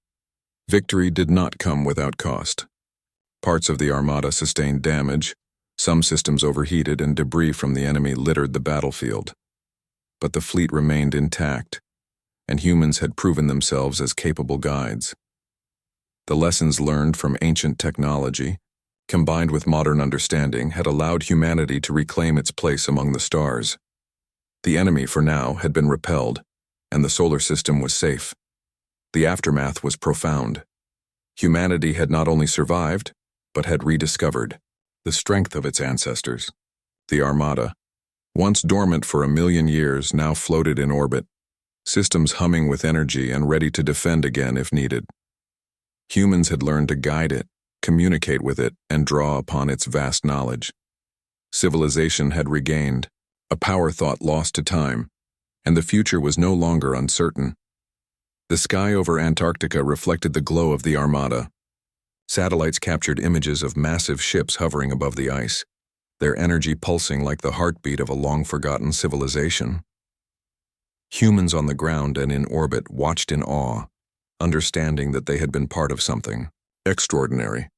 [SPEAKER 1] Victory did not come without cost. Parts of the Armada sustained damage, some systems overheated, and debris from the enemy littered the battlefield. But the fleet remained intact, and humans had proven themselves as capable guides. The lessons learned from ancient technology, combined with modern understanding, had allowed humanity to reclaim its place among the stars. The enemy, for now, had been repelled, and the solar system was safe. The aftermath was profound. Humanity had not only survived, but had rediscovered the strength of its ancestors. The Armada, once dormant for 1,000,000 years, now floated in orbit, systems humming with energy and ready to defend again if needed. Humans had learned to guide it, communicate with it, and draw upon its vast knowledge. Civilization had regained, a power thought lost to time, and the future was no longer uncertain. The sky over Antarctica reflected the glow of the Armada. Satellites captured images of massive ships hovering above the ice, their energy pulsing like the heartbeat of a long-forgotten civilization. Humans on the ground and in orbit watched in awe, understanding that they had been part of something extraordinary.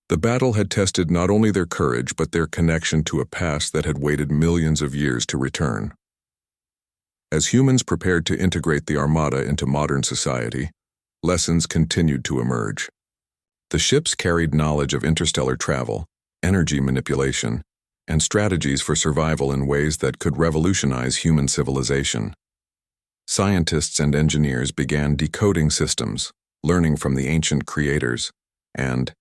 [SPEAKER 1] The battle had tested not only their courage but their connection to a past that had waited millions of years to return. As humans prepared to integrate the Armada into modern society, lessons continued to emerge. The ships carried knowledge of interstellar travel, energy manipulation, and strategies for survival in ways that could revolutionize human civilization. Scientists and engineers began decoding systems, learning from the ancient creators, and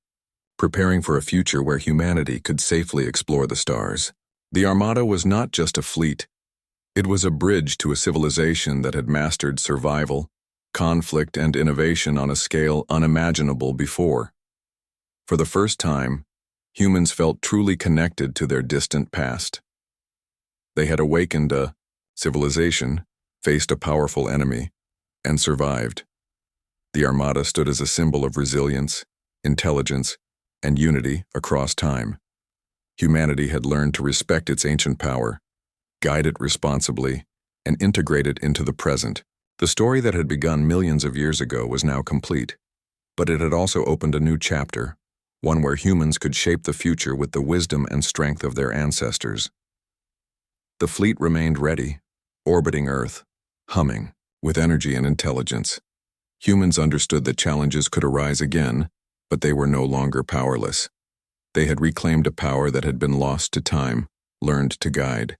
[SPEAKER 1] preparing for a future where humanity could safely explore the stars. The Armada was not just a fleet. It was a bridge to a civilization that had mastered survival, conflict, and innovation on a scale unimaginable before. For the first time, humans felt truly connected to their distant past. They had awakened a civilization, faced a powerful enemy, and survived. The Armada stood as a symbol of resilience, intelligence, and unity across time. Humanity had learned to respect its ancient power, guide it responsibly, and integrate it into the present. The story that had begun millions of years ago was now complete, but it had also opened a new chapter, one where humans could shape the future with the wisdom and strength of their ancestors. The fleet remained ready, orbiting Earth, humming with energy and intelligence. Humans understood that challenges could arise again, but they were no longer powerless. They had reclaimed a power that had been lost to time, learned to guide,